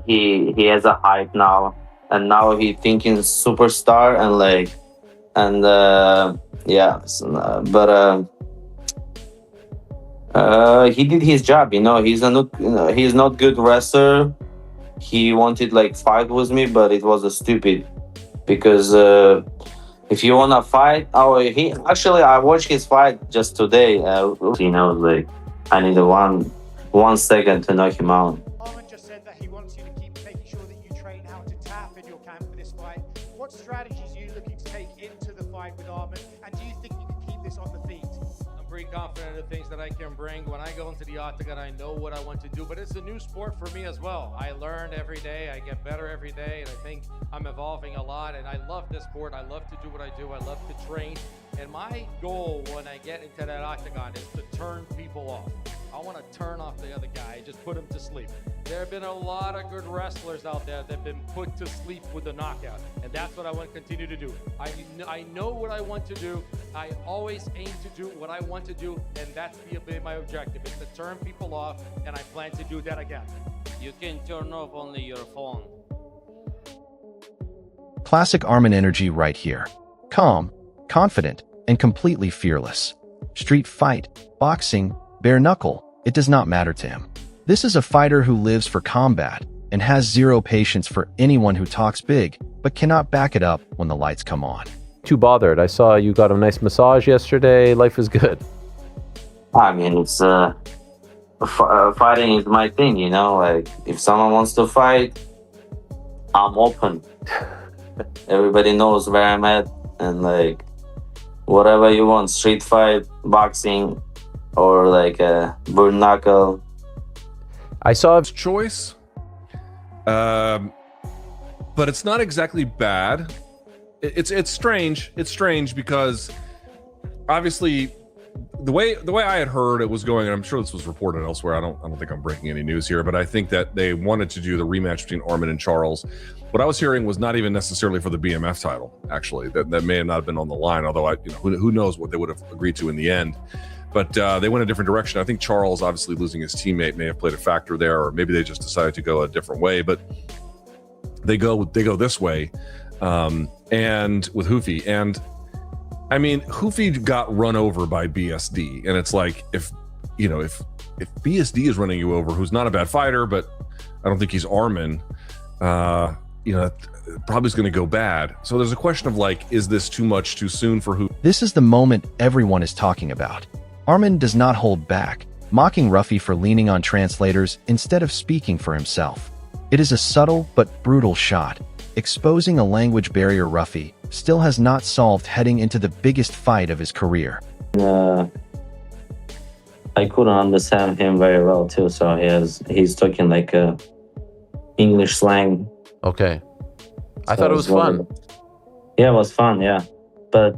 he has a hype now, and now he thinking superstar and yeah. He did his job. He's not good wrestler. He wanted like fight with me, but it was a stupid because if you wanna fight, he actually I watched his fight just today. Like I need one second to knock him out. Arman just said that he wants you to keep making sure that you train how to tap in your camp for this fight. What strategies are you looking to take into the fight with Arman, and do you think you can keep this on the feet? I'm pretty confident of the things that I can bring. When I go into the octagon, I know what I want to do, but it's a new sport for me as well. I learn every day, I get better every day, and I think I'm evolving a lot, and I love this sport. I love to do what I do. I love to train, and my goal when I get into that octagon is to turn people off. I want to turn off the other guy, just put him to sleep. There have been a lot of good wrestlers out there that have been put to sleep with a knockout, and that's what I want to continue to do. I know what I want to do. I always aim to do what I want to do, and that's my objective, is to turn people off, and I plan to do that again. You can turn off only your phone. Classic Arman energy right here. Calm, confident, and completely fearless. Street fight, boxing, bare knuckle, it does not matter to him. This is a fighter who lives for combat and has zero patience for anyone who talks big but cannot back it up when the lights come on. Too bothered. I saw you got a nice massage yesterday. Life is good. I mean, it's fighting is my thing, like if someone wants to fight, I'm open. Everybody knows where I'm at, and like whatever you want, street fight, boxing, or like a bare knuckle. I saw his choice, but it's not exactly bad. It's strange. It's strange because obviously the way I had heard it was going, and I'm sure this was reported elsewhere. I don't think I'm breaking any news here, but I think that they wanted to do the rematch between Arman and Charles. What I was hearing was not even necessarily for the BMF title. Actually, that may have not been on the line. Although who knows what they would have agreed to in the end. But they went a different direction. I think Charles, obviously losing his teammate, may have played a factor there, or maybe they just decided to go a different way. But they go this way, and with Ruffy. And I mean, Ruffy got run over by BSD, and it's like if BSD is running you over, who's not a bad fighter, but I don't think he's Arman. Probably is going to go bad. So there's a question of like, is this too much too soon for Ruffy? This is the moment everyone is talking about. Arman does not hold back, mocking Ruffy for leaning on translators instead of speaking for himself. It is a subtle but brutal shot, exposing a language barrier Ruffy still has not solved heading into the biggest fight of his career. I couldn't understand him very well too, so he's talking like English slang. Okay. I thought it was fun. Yeah, it was fun, yeah. But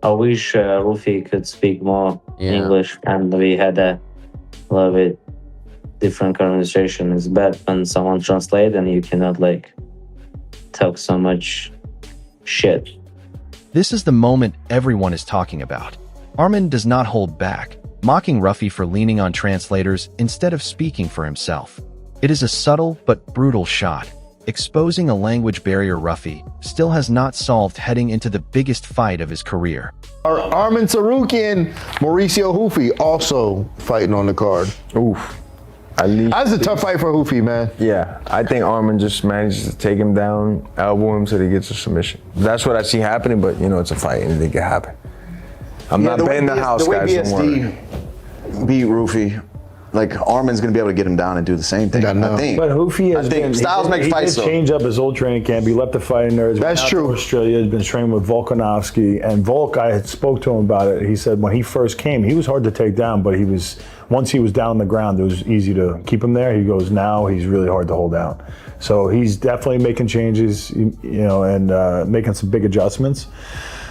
I wish Ruffy could speak more English, and we had a little bit different conversation. It's bad when someone translates and you cannot like talk so much shit. This is the moment everyone is talking about. Arman does not hold back, mocking Ruffy for leaning on translators instead of speaking for himself. It is a subtle but brutal shot, exposing a language barrier Ruffy still has not solved heading into the biggest fight of his career. Arman Tsarukyan, Mauricio Ruffy also fighting on the card. Oof. That's a tough fight for Ruffy, man. Yeah, I think Arman just manages to take him down, elbow him so that he gets a submission. That's what I see happening, but it's a fight, anything can happen. I'm not betting the house, guys. The way BSD beat Ruffy, like Arman's gonna be able to get him down and do the same thing. I think. But Ruffy has styles make fights. He did change up his old training camp. He left the fighting nerds. That's true. Australia has been training with Volkanovski, and Volk, I had spoke to him about it. He said when he first came, he was hard to take down, but once he was down on the ground, it was easy to keep him there. He goes, now he's really hard to hold down. So he's definitely making changes, and making some big adjustments.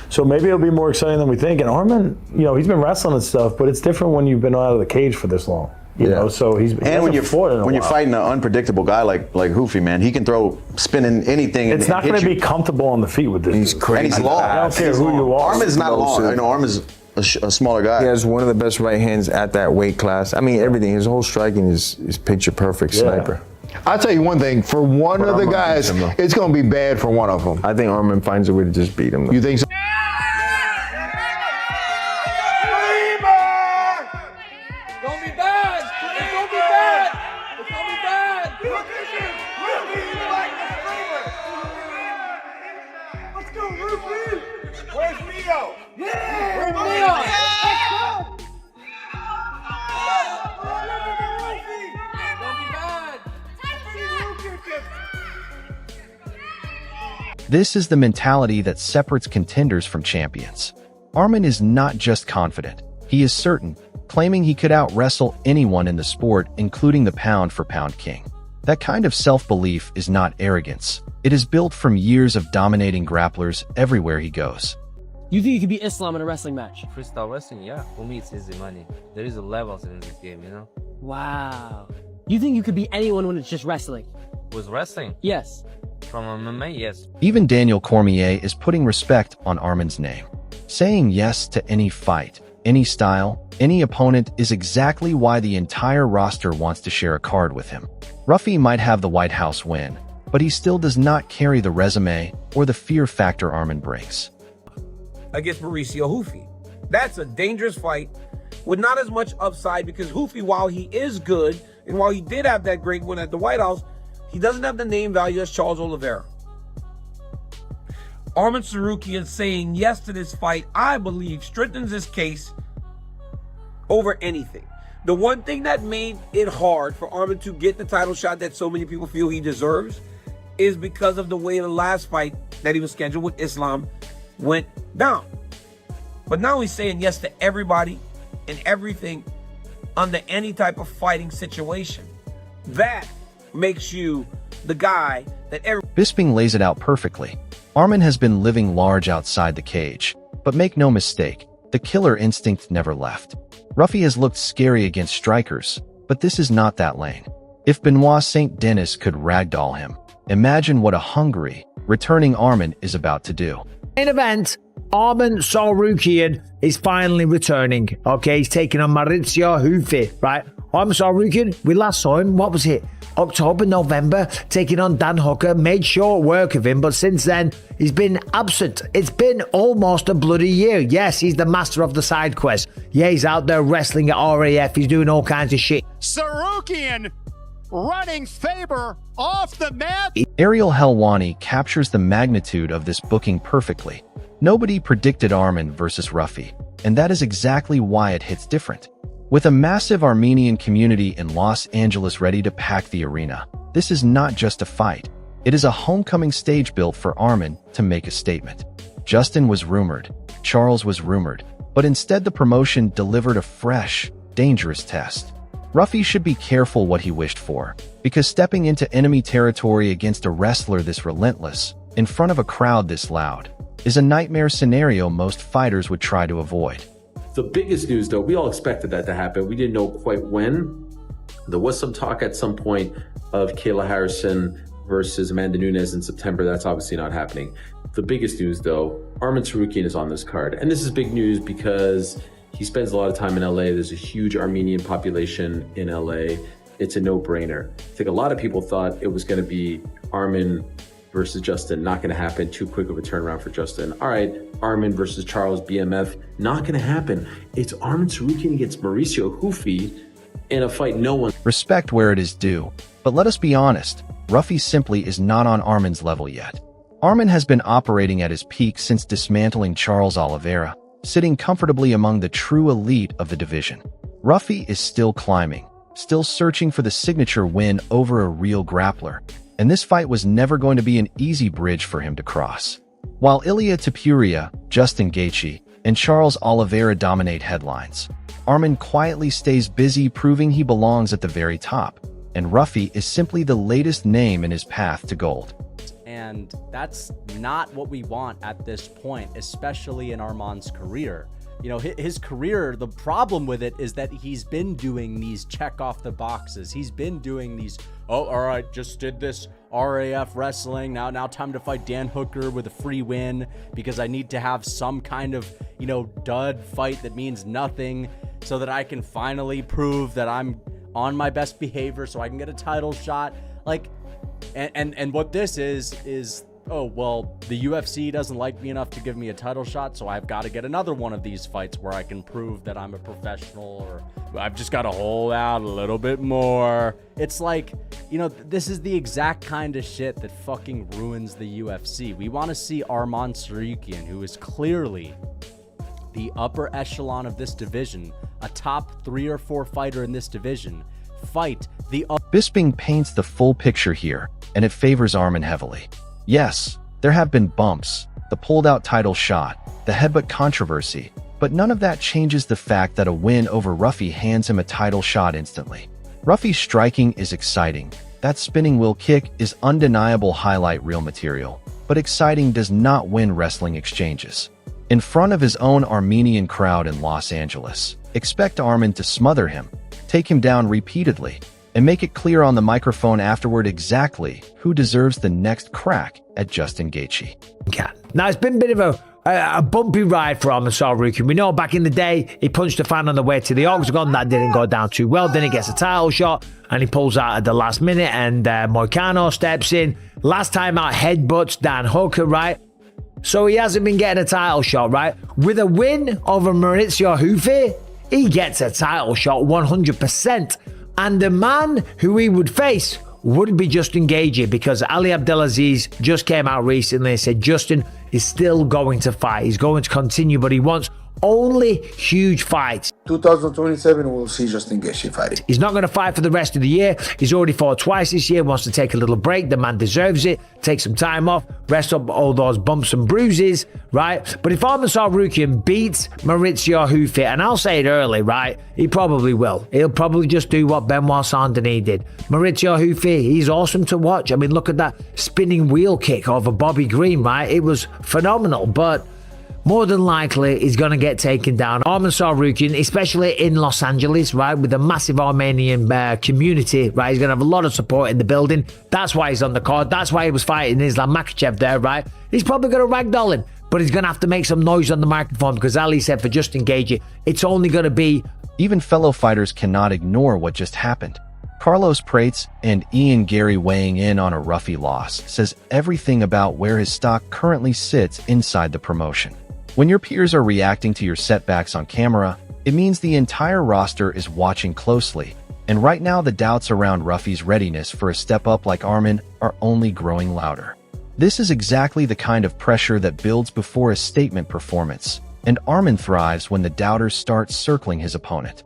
So maybe it'll be more exciting than we think. And Arman, he's been wrestling and stuff, but it's different when you've been out of the cage for this long. You know, so he's and when you're fighting an unpredictable guy like Ruffy, man, he can throw spinning anything. It's not going to be comfortable on the feet with this. He's crazy. And he's long. I don't care who you are. Arman's not long. Arman's a smaller guy. He has one of the best right hands at that weight class. I mean, everything. His whole striking is picture perfect sniper. I'll tell you one thing. For one of the guys, it's going to be bad for one of them. I think Arman finds a way to just beat him. You think so? Don't be bad! Don't be bad! It's gonna be bad! Let's go, Ruffy! Where's Mio? Yeah! Where's Mio? This is the mentality that separates contenders from champions. Arman is not just confident, he is certain, claiming he could out-wrestle anyone in the sport, including the pound-for-pound king. That kind of self-belief is not arrogance. It is built from years of dominating grapplers everywhere he goes. You think you could beat Islam in a wrestling match? Freestyle wrestling, yeah. For me, it's easy money. There is a levels in this game, you know? Wow. You think you could beat anyone when it's just wrestling? With wrestling? Yes. From MMA, yes. Even Daniel Cormier is putting respect on Arman's name. Saying yes to any fight, any style, any opponent is exactly why the entire roster wants to share a card with him. Ruffy might have the White House win, but he still does not carry the resume or the fear factor Arman brings. Against Mauricio Ruffy. That's a dangerous fight with not as much upside because Ruffy, while he is good, and while he did have that great win at the White House, he doesn't have the name value as Charles Oliveira. Arman Tsarukyan saying yes to this fight, I believe, strengthens his case over anything. The one thing that made it hard for Arman to get the title shot that so many people feel he deserves is because of the way the last fight that he was scheduled with Islam went down. But now he's saying yes to everybody and everything under any type of fighting situation. That makes you the guy that Bisping lays it out perfectly. Arman has been living large outside the cage, but make no mistake, the killer instinct never left. Ruffy has looked scary against strikers, but this is not that lane. If Benoit St. Denis could ragdoll him, imagine what a hungry, returning Arman is about to do. Main event, Arman Tsarukyan is finally returning. Okay, he's taking on Mauricio Ruffy, right? Arman Tsarukyan, we last saw him, what was it? October, November, taking on Dan Hooker, made short work of him, but since then, he's been absent. It's been almost a bloody year. Yes, he's the master of the side quest. Yeah, he's out there wrestling at RAF, he's doing all kinds of shit. Tsarukyan running Faber off the mat. Ariel Helwani captures the magnitude of this booking perfectly. Nobody predicted Arman versus Ruffy, and that is exactly why it hits different. With a massive Armenian community in Los Angeles ready to pack the arena, this is not just a fight. It is a homecoming stage built for Arman to make a statement. Justin was rumored, Charles was rumored, but instead the promotion delivered a fresh, dangerous test. Ruffy should be careful what he wished for, because stepping into enemy territory against a wrestler this relentless, in front of a crowd this loud, is a nightmare scenario most fighters would try to avoid. The biggest news, though, we all expected that to happen. We didn't know quite when. There was some talk at some point of Kayla Harrison versus Amanda Nunes in September. That's obviously not happening. The biggest news, though, Arman Tsarukyan is on this card. And this is big news because he spends a lot of time in LA. There's a huge Armenian population in LA. It's a no-brainer. I think a lot of people thought it was going to be Arman versus Justin. Not going to happen. Too quick of a turnaround for Justin. All right, Arman versus Charles BMF. Not going to happen. It's Arman Tsarukyan against Mauricio Ruffy in a fight no one... Respect where it is due, but let us be honest, Ruffy simply is not on Arman's level yet. Arman has been operating at his peak since dismantling Charles Oliveira, sitting comfortably among the true elite of the division. Ruffy is still climbing, still searching for the signature win over a real grappler, and this fight was never going to be an easy bridge for him to cross. While Ilia Topuria, Justin Gaethje, and Charles Oliveira dominate headlines, Arman quietly stays busy proving he belongs at the very top, and Ruffy is simply the latest name in his path to gold. And that's not what we want at this point, especially in Arman's career. You know, his career, the problem with it is that he's been doing these check off the boxes. He's been doing these, oh, all right, just did this RAF wrestling. Now time to fight Dan Hooker with a free win because I need to have some kind of, you know, dud fight that means nothing so that I can finally prove that I'm on my best behavior so I can get a title shot. Like, and what this is, oh, well, the UFC doesn't like me enough to give me a title shot, so I've got to get another one of these fights where I can prove that I'm a professional, or I've just got to hold out a little bit more. It's like, you know, this is the exact kind of shit that fucking ruins the UFC. We want to see Arman Tsarukyan, who is clearly the upper echelon of this division, a top 3 or 4 fighter in this division, fight the... Bisping paints the full picture here, and it favors Arman heavily. Yes, there have been bumps, the pulled-out title shot, the headbutt controversy, but none of that changes the fact that a win over Ruffy hands him a title shot instantly. Ruffy's striking is exciting. That spinning wheel kick is undeniable highlight reel material, but exciting does not win wrestling exchanges. In front of his own Armenian crowd in Los Angeles, expect Arman to smother him, take him down repeatedly, and make it clear on the microphone afterward exactly who deserves the next crack at Justin Gaethje. Now, it's been a bit of a bumpy ride for Arman Tsarukyan. We know back in the day, he punched a fan on the way to the octagon. That didn't go down too well. Then he gets a title shot, and he pulls out at the last minute, and Moicano steps in. Last time out, headbutts Dan Hooker, right? So he hasn't been getting a title shot, right? With a win over Mauricio Ruffy, he gets a title shot 100%. And the man who he would face would be Justin Gaethje, because Ali Abdelaziz just came out recently and said Justin is still going to fight. He's going to continue, but he wants only huge fights. 2027, we'll see Justin Gaethje fighting. He's not going to fight for the rest of the year. He's already fought twice this year, wants to take a little break. The man deserves it. Take some time off, rest up all those bumps and bruises, right? But if Arman Tsarukyan beats Mauricio Ruffy, and I'll say it early, right? He probably will. He'll probably just do what Benoit Saint-Denis did. Mauricio Ruffy, he's awesome to watch. I mean, look at that spinning wheel kick over Bobby Green, right? It was phenomenal, but more than likely, he's going to get taken down. Arman Tsarukyan, especially in Los Angeles, right, with a massive Armenian community, right, he's going to have a lot of support in the building. That's why he's on the card. That's why he was fighting Islam Makhachev there, right? He's probably going to ragdoll him, but he's going to have to make some noise on the microphone, because Ali said for Justin Gaethje, it's only going to be... Even fellow fighters cannot ignore what just happened. Carlos Prates and Ian Gary weighing in on a Ruffy loss says everything about where his stock currently sits inside the promotion. When your peers are reacting to your setbacks on camera, it means the entire roster is watching closely, and right now the doubts around Ruffy's readiness for a step up like Arman are only growing louder. This is exactly the kind of pressure that builds before a statement performance, and Arman thrives when the doubters start circling his opponent.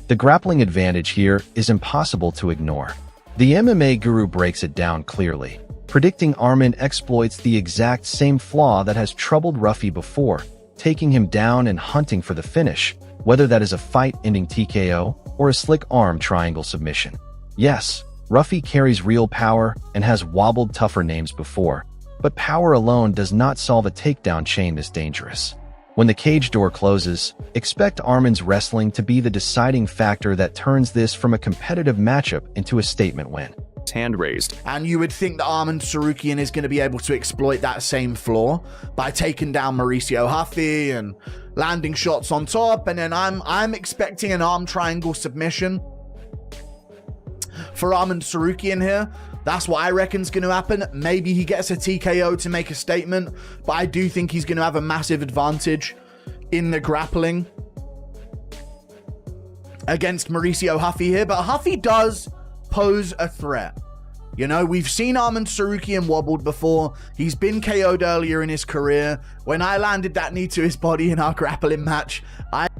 The grappling advantage here is impossible to ignore. The MMA guru breaks it down clearly, predicting Arman exploits the exact same flaw that has troubled Ruffy before, taking him down and hunting for the finish, whether that is a fight-ending TKO or a slick arm triangle submission. Yes, Ruffy carries real power and has wobbled tougher names before, but power alone does not solve a takedown chain this dangerous. When the cage door closes, expect Arman's wrestling to be the deciding factor that turns this from a competitive matchup into a statement win. Hand raised. And you would think that Arman Tsarukyan is going to be able to exploit that same flaw by taking down Mauricio Ruffy and landing shots on top, and then I'm expecting an arm triangle submission for Arman Tsarukyan here. That's what I reckon is going to happen. Maybe he gets a TKO to make a statement, but I do think he's going to have a massive advantage in the grappling against Mauricio Ruffy here. But Ruffy does pose a threat. You know, we've seen Arman Tsarukyan wobbled before. He's been KO'd earlier in his career. When I landed that knee to his body in our grappling match,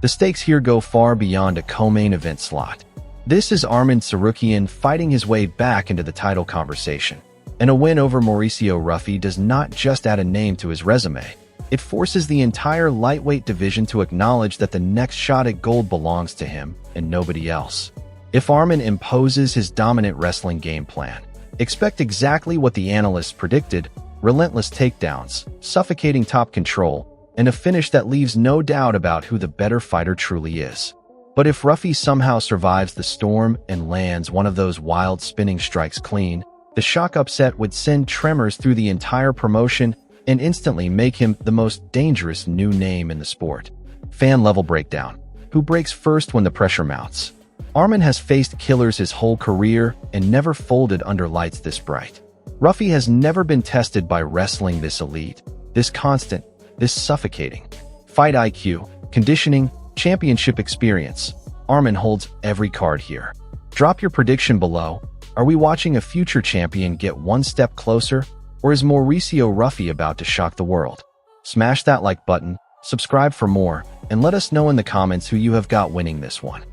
The stakes here go far beyond a co-main event slot. This is Arman Tsarukyan fighting his way back into the title conversation. And a win over Mauricio Ruffy does not just add a name to his resume. It forces the entire lightweight division to acknowledge that the next shot at gold belongs to him and nobody else. If Arman imposes his dominant wrestling game plan, expect exactly what the analysts predicted: relentless takedowns, suffocating top control, and a finish that leaves no doubt about who the better fighter truly is. But if Ruffy somehow survives the storm and lands one of those wild spinning strikes clean, the shock upset would send tremors through the entire promotion and instantly make him the most dangerous new name in the sport. Fan level breakdown. Who breaks first when the pressure mounts? Arman has faced killers his whole career and never folded under lights this bright. Ruffy has never been tested by wrestling this elite, this constant, this suffocating. Fight IQ, conditioning, championship experience. Arman holds every card here. Drop your prediction below. Are we watching a future champion get one step closer, or is Mauricio Ruffy about to shock the world? Smash that like button, subscribe for more, and let us know in the comments who you have got winning this one.